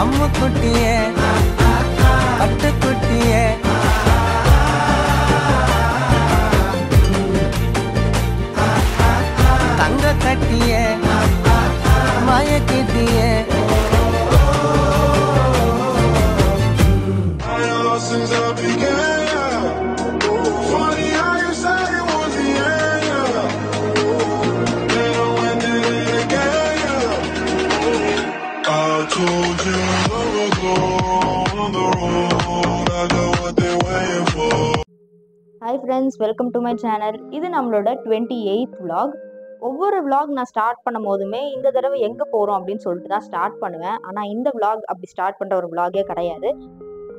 அம்மு குட்டியே பட்டு குட்டியே தங்க கட்டியே மயக்கிட்டியே Hi friends, welcome to my channel. இது நம்மளோட 28th vlog. ஒவ்வொரு vlog நான் ஸ்டார்ட் பண்ணும் போதுமே இந்த தடவை எங்கே போகிறோம் அப்படின்னு சொல்லிட்டு தான் ஸ்டார்ட் பண்ணுவேன். ஆனால் இந்த vlog அப்படி ஸ்டார்ட் பண்ணுற ஒரு vlogயே கிடையாது.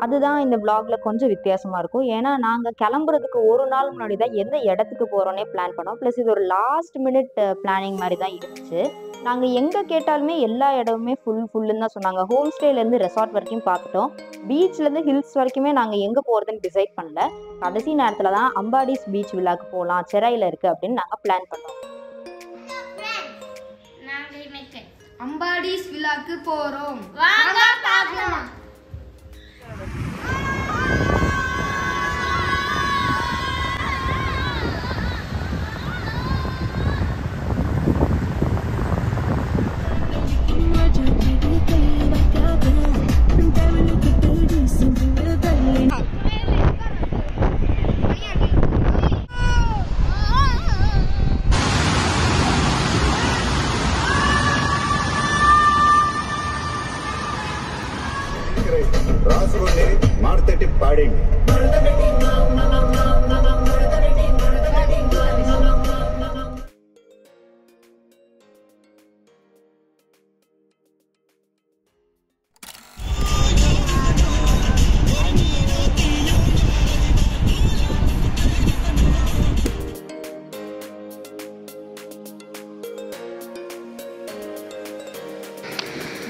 அதுதான் இந்த vlogல கொஞ்சம் வித்தியாசமாக இருக்கும். ஏன்னா நாங்கள் கிளம்புறதுக்கு ஒரு நாள் முன்னாடி தான் எந்த இடத்துக்கு போகிறோன்னே பிளான் பண்ணோம். ப்ளஸ் இது ஒரு லாஸ்ட் மினிட் பிளானிங் மாதிரி தான் இருந்துச்சு. நாங்கள் எங்கே கேட்டாலுமே எல்லா இடமுமே ஃபுல்லுன்னு தான் சொன்னாங்க. ஹோம் ஸ்டேலேருந்து ரெசார்ட் வரைக்கும் பார்த்துட்டோம். பீச்லேருந்து ஹில்ஸ் வரைக்குமே நாங்கள் எங்கே போகிறதுன்னு டிசைட் பண்ணல. கடைசி நேரத்தில் தான் அம்பாடிஸ் பீச் விழாக்கு போகலாம், சென்னையில் இருக்குது அப்படின்னு நாங்கள் பிளான் பண்ணோம். அம்பாடிஸ் விழாக்கு போகிறோம், வாங்க பார்க்கலாம். రాసుకుంటే మార్తటి పాడండి.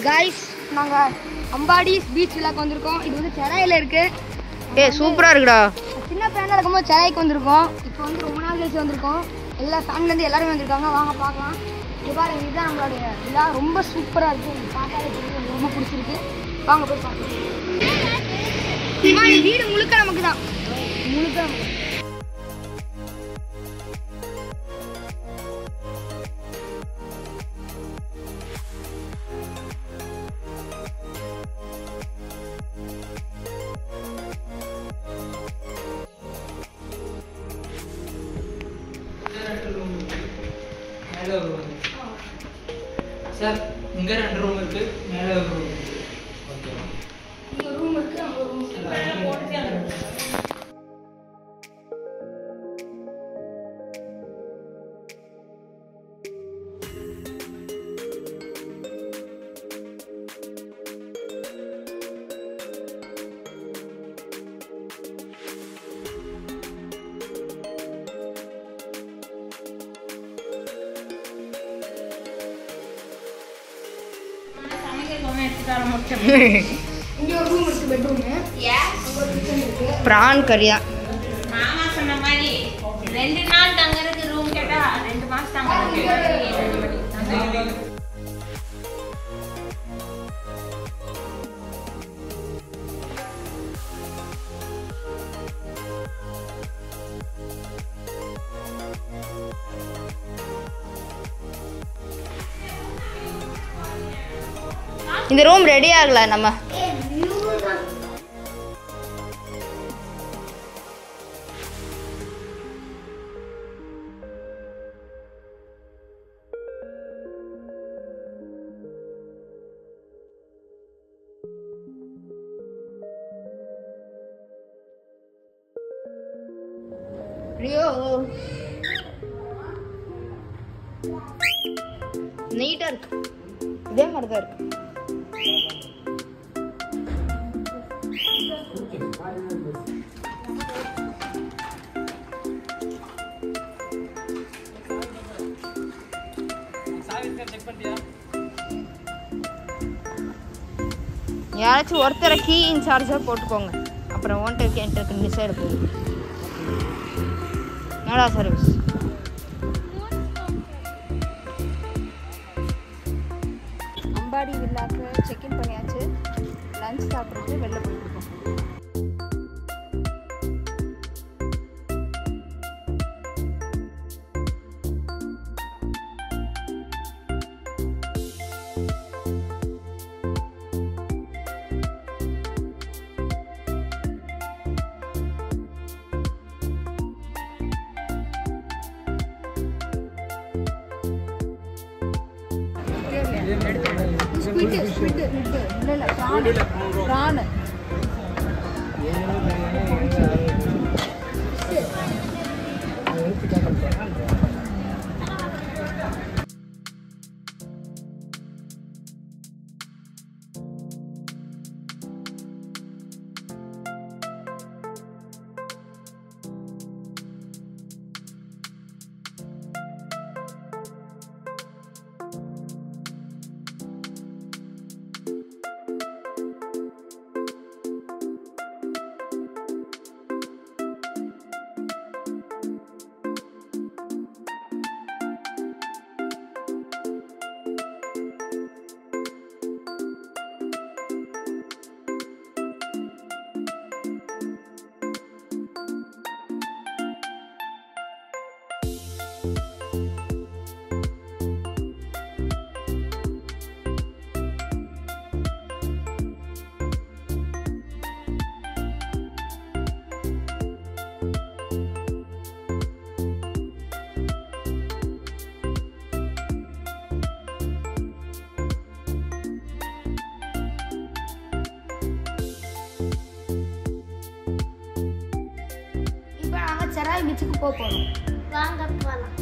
கைஸ், நாங்கள் அம்பாடிஸ் பீச் விழாக்கு வந்திருக்கோம். இது வந்து சென்னையில் இருக்கு. சூப்பராக இருக்குடா. சின்ன பையனாக இருக்கும்போது சென்னைக்கு வந்திருக்கோம். இப்போ வந்து ரொம்ப நாள் கழிச்சு வந்திருக்கோம். எல்லா ஃபேமிலிலேருந்து எல்லாருமே வந்திருக்காங்க. வாங்க பார்க்கலாம். இது பாருங்க, இதுதான் நம்மளுடைய விழா. ரொம்ப சூப்பராக இருக்குது. பார்த்தாலே தெரியும், எனக்கு ரொம்ப பிடிச்சிருக்கு. வாங்க போய் பார்க்கலாம். வீடு முழுக்க நமக்கு தான், முழுக்க நமக்கு. சார், இங்கே 2 ரூம் இருக்கு, மேலே ஒரு ரூம். ஓகே, இங்கே ரூம் இருக்கு, அங்கே ரூம் இருக்கு. இங்க ஒரு ரூம் இருக்கு, பெட்ரூம். அங்க ஒரு கிச்சன் இருக்கு. பிரான் கறியா மாமா சொன்ன மாதிரி 2 நாள் தங்கறதுக்கு ரூம் கேட்டா 2 மாசம் தங்கறதுக்கு. இந்த ரூம் ரெடி ஆகல. நம்ம நீட்டா இருக்கு. இதே மாதிரி தான் இருக்கு. யாராச்சும் ஒருத்தரை கீ இன்சார்ஜாக போட்டுக்கோங்க. அப்புறம் ஓன்டருக்கு என்டருக்கு டிசைடு போகும். நல்லா சர்வீஸ். அம்பாடி வில்லாக்கு செக்இன் பண்ணியாச்சு. லஞ்ச் சாப்பிட்டுட்டு வெளில போயிட்டுருக்கோம். ஸ்குவிட் இல்லை ப்ரான் செராய் பீச்சுக்கு போகிறோம். வாங்க போகலாம்.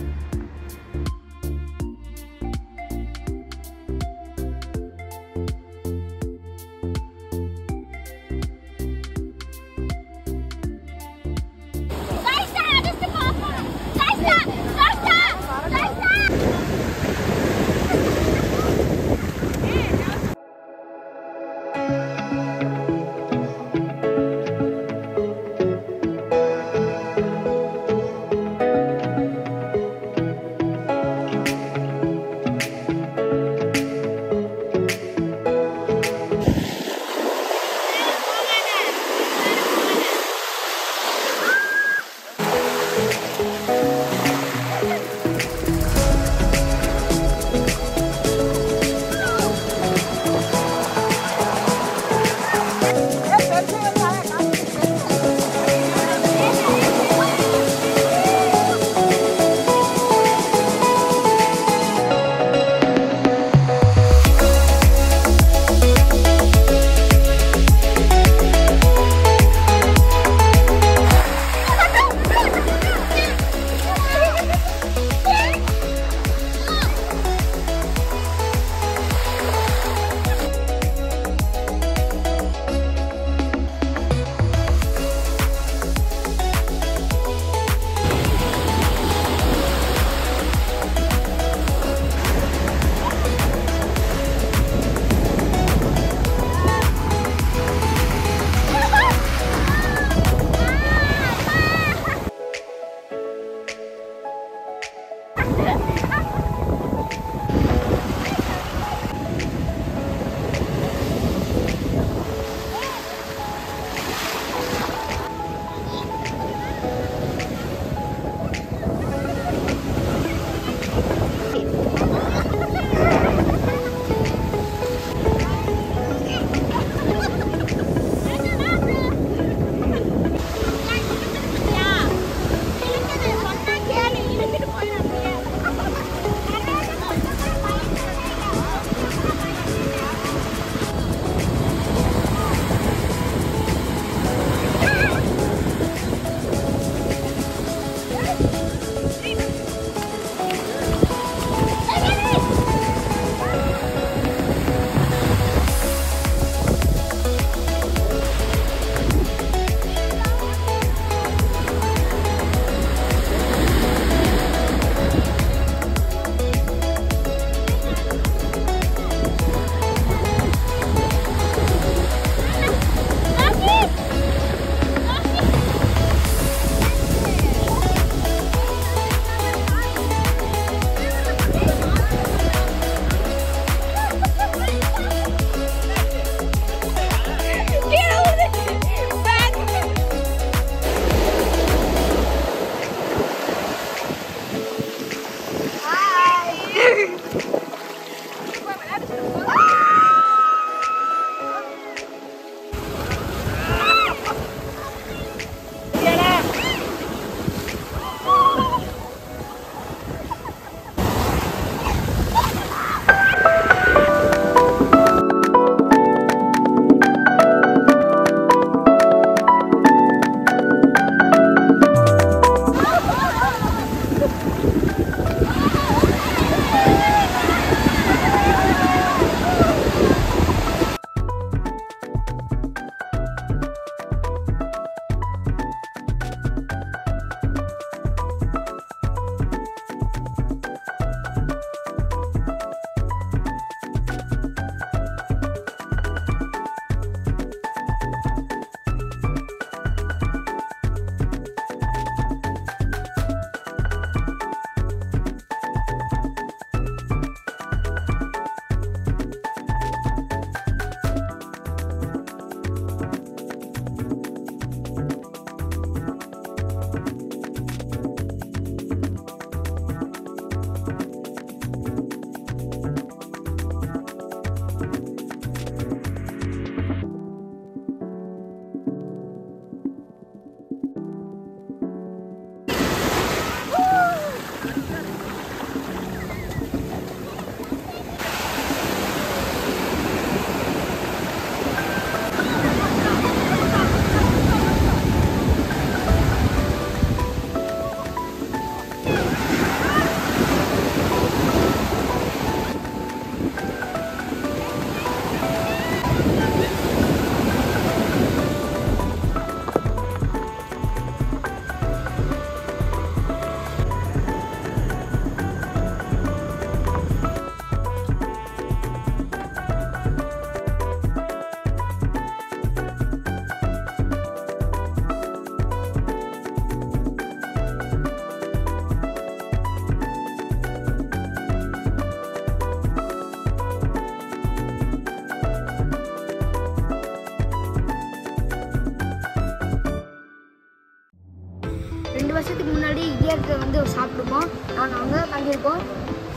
வருஷத்துக்கு முன்னாடி இந்தியாவுக்கு வந்து சாப்பிட்ருக்கோம். நாங்கள் அங்கே தான் தங்கியிருக்கோம்.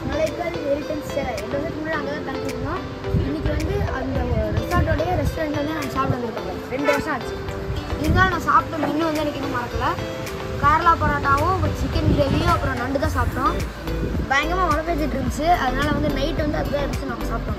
மலைக்கல் ஹெரிட்டேஜ் 2 வருஷத்துக்கு முன்னாடி அங்கே தான் தங்கியிருந்தோம். இன்றைக்கி வந்து அந்த ரெசார்ட்டோடைய ரெஸ்டாரண்ட்டில் தான் நாங்கள் சாப்பிட வந்திருக்கோம். 2 வருஷம் ஆச்சு. இருந்தாலும் நான் சாப்பிட்ட மெனு வந்து எனக்கு இன்னும் மறக்கலை. கேரளா பரோட்டாவும் சிக்கன் கிரேவியும் அப்புறம் நண்டு தான் சாப்பிட்டோம். பயங்கரமாக மழை பெய்ஞ்சிட்டு இருந்துச்சு. அதனால் வந்து நைட் வந்து அதுதான் இருந்துச்சு நாங்கள் சாப்பிட்டோம்.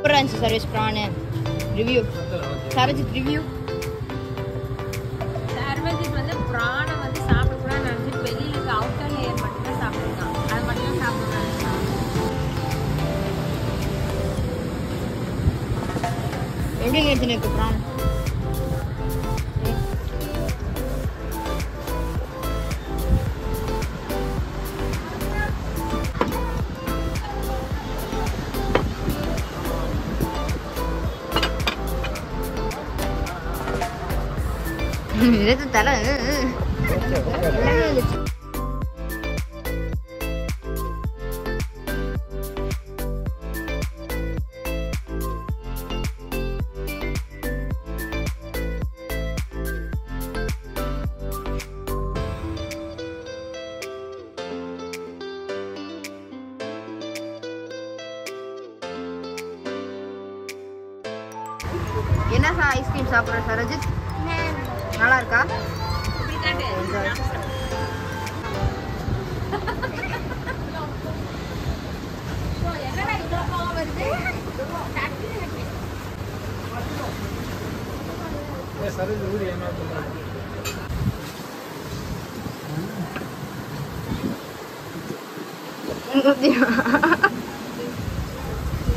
சூப்பராக இருந்துச்சு சர்வீஸ் ப்ரானு. Review Sarajit review. சர்வஜித் வந்து பிரானை வந்து சாப்பிடக்கூடாது நினச்சிட்டு வெளியில் அவுட்டர் லேயர் மட்டும்தான் சாப்பிடுறான். அது மட்டும் தான் சாப்பிடுறாங்க. எப்படி எடுத்துன்னு இருக்கு ப்ரான்? இது தலை எல்லாமே இருந்துச்சு. என்ன ஐஸ்கிரீம் சாப்பிட்ற சரஜித்? நல்லா இருக்கா?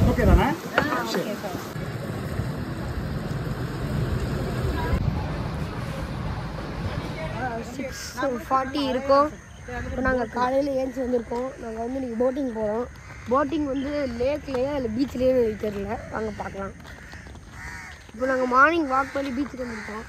ஓகே தானே? 6:40 இருக்கும். இப்போ நாங்கள் காலையில் ஏஞ்சி வந்திருக்கோம். நாங்கள் வந்து இன்றைக்கி போட்டிங் போகிறோம். போட்டிங் வந்து லேக்லேயே இல்லை பீச்லேயே தெரியல. வாங்க பார்க்கலாம். இப்போ நாங்கள் மார்னிங் வாக் பண்ணி பீச்சுக்கு வந்துருக்கோம்.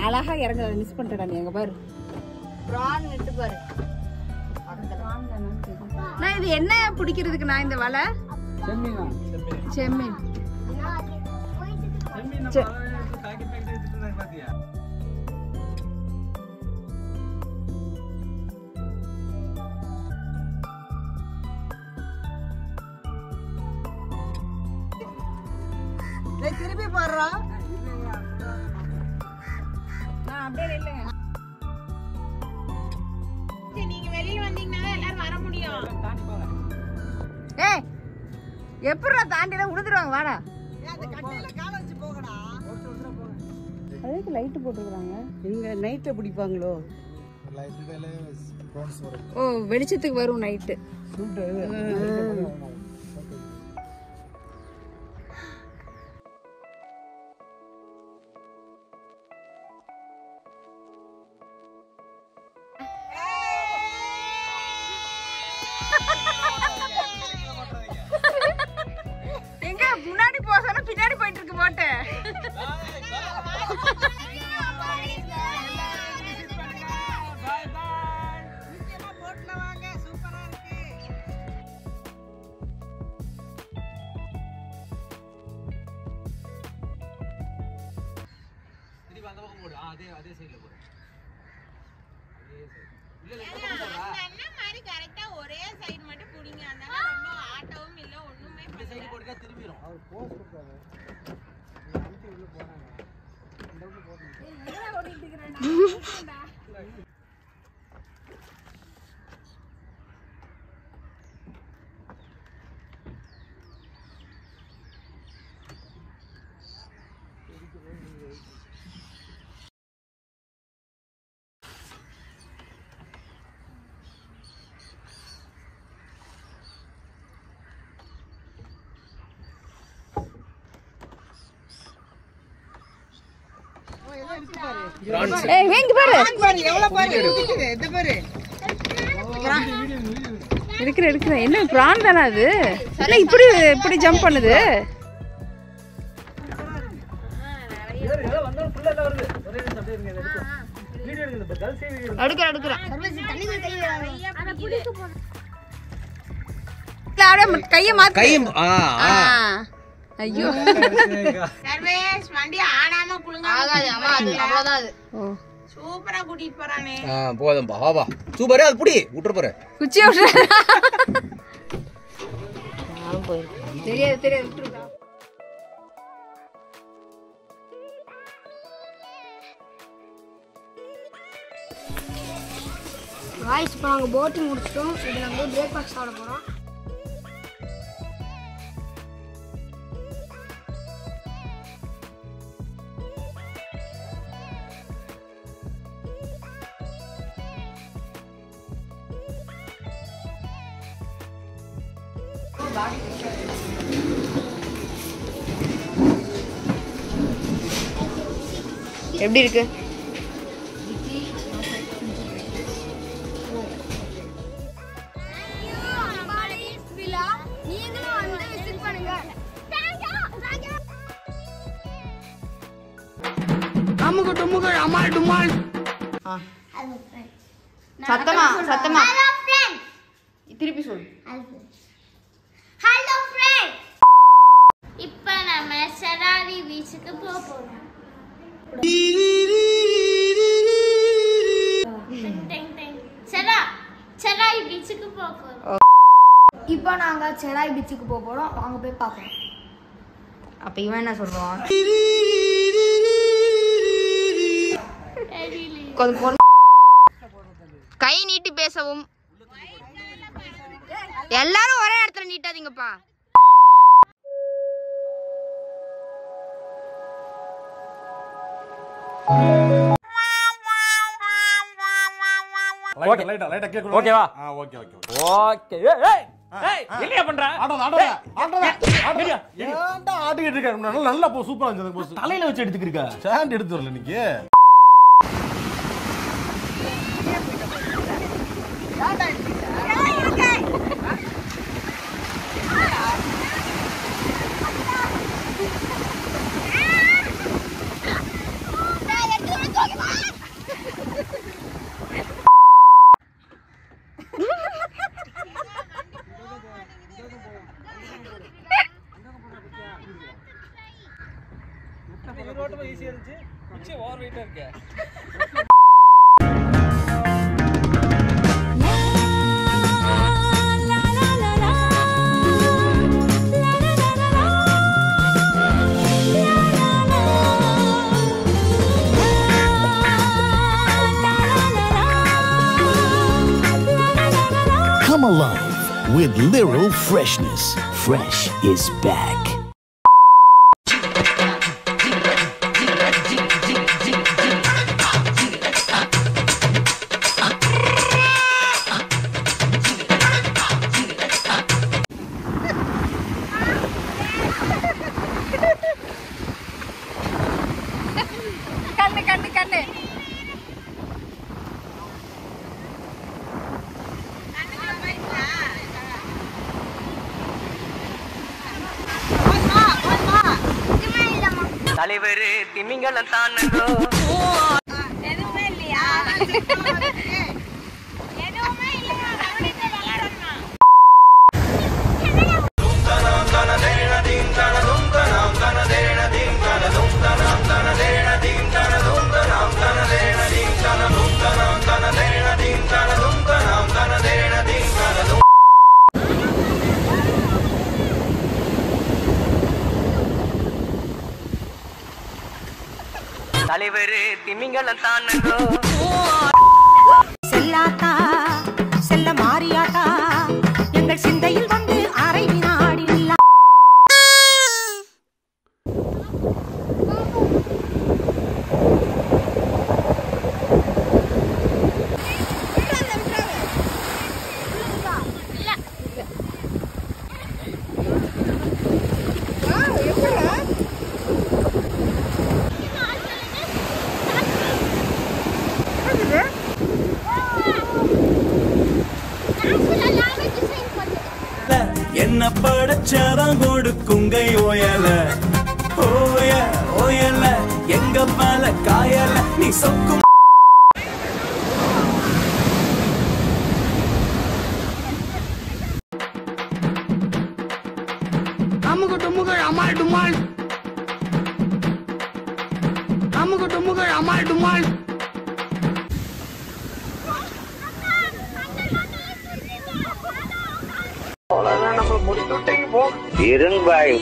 அழகா இறங்க மிஸ் பண்ணிட்டடா நீ. அங்க பாரு பிரான் எடுத்து பாரு. நான் இது என்ன பிடிக்கிறதுக்கு நான் இந்த வலை செம்மீன் திருப்பி போடுறா. அப்படியே இல்லைங்க. நீங்க வெளியில வந்தீங்கன்னா எல்லாரும் வர முடியும். ஏய் எப்படா தாண்டினா உடுத்துருவாங்க வாடா. அதுக்கு லைட் போட்டுருக்காங்க. இங்க நைட்ல பிடிப்பாங்களோ? ஓ வெளிச்சத்துக்கு வரும் நைட்டு. எங்க முன்னாடி போறதுனா பின்னாடி போயிட்டு இருக்கு போட்டு. ஒரே சைடு மட்டும் புடிங்க. அதனால ரொம்ப ஆட்டவும் இல்ல ஒண்ணுமே பண்ணல. ஏய் வேங்க பாரு. எவ்வளவு பாரு இருக்குது. இந்த பாரு. இருக்கிற என்ன பிரான் தானே அது? இல்ல இப்படி ஜம்ப் பண்ணுது. எடுக்கிறேன். கைய மாத்து. ஐயோ சர்வேஷ் வண்டி ஆடாம குளுங்க. ஆகாது அம்மா, அது அவ்வளவுதான் அது. சூப்பரா கூட்டிட்டு போறானே. போதும்பா வா சூப்பரா அது புடி விட்டுற போற குச்சி விட்டு. தெரியாது வாய்ஸ் இப்போ நாங்கள் போட்டிங் முடிச்சிட்டோம். இதில் வந்து பிரேக்ஃபாஸ்ட் சாப்பிட போகிறோம். எப்படி இருக்கு? சத்தமா திருப்பி சொல்லு. ஹலோ ஃப்ரெண்ட், இப்போ நம்ம செராரி பீச்சுக்கு போறோம். செராரி பீச்சுக்கு போறோம். இப்போ நாங்கள் செராய் பீச்சுக்கு போகிறோம். வாங்க போய் பார்க்கலாம். அப்ப இவன் என்ன சொல்றான்? கை நீட்டி பேசவும். எல்லாரும் ஒரே இடத்துல நீட்டாதீங்கப்பா. ஓகேவா என்ன பண்ற? ஆட்டிக்கிட்டு இருக்க நல்லா போ, சூப்பரா இருந்துச்சு. தலையில வச்சு எடுத்துக்கிருக்க சேண்ட் எடுத்து வரல இன்னைக்கு. Come alive with literal freshness. Fresh is back. கண்ணு தலைவர் திமிங்கலம் தானோ எதுவுமே இல்லையா எதுவுமே இல்லையா தலைவர் திமிங்கலம் தானோ செல்லாத்தா செல்ல மாறியாத்தா எங்கள் சிந்தையில் வந்து அரை வினாடி என்ன படைச்சாதான் கொடுக்குங்க ஓயல ஓய ஓயல எங்க மேல காயல நீ சொக்கும் அமுகு டுமுகள் அமால் டுமால் அமுகு டுமுகள் அமால் டுமால் இருங்பாய்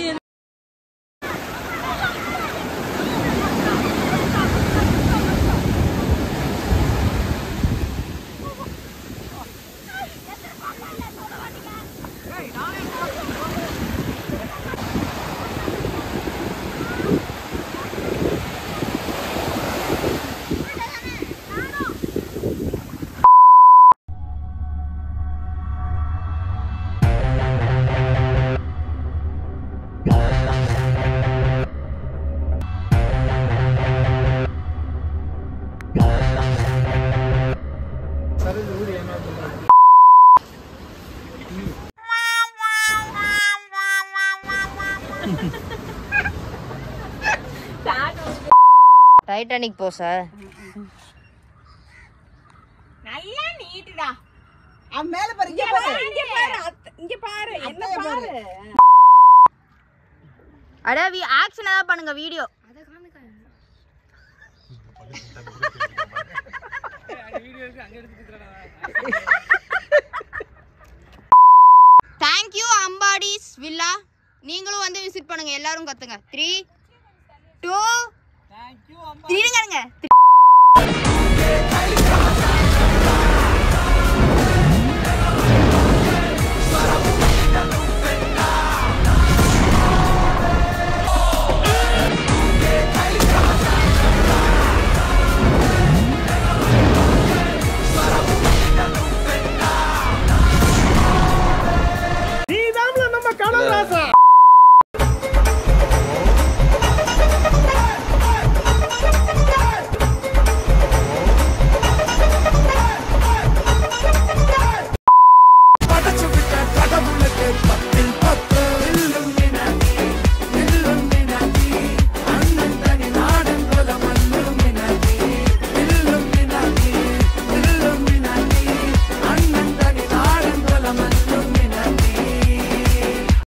டைட்டானிக் போஸா நல்லா நீட்டுடா அவன் மேல பாரு இங்க பாரு இங்க பாரு என்ன பாரு அட ஆக்ஷன் ஏதாவது பண்ணுங்க வீடியோ தேங்க்யூ அம்பாடிஸ் வில்லா நீங்களும் வந்து விசிட் பண்ணுங்க எல்லாரும் கத்துங்க 3 2 இருங்க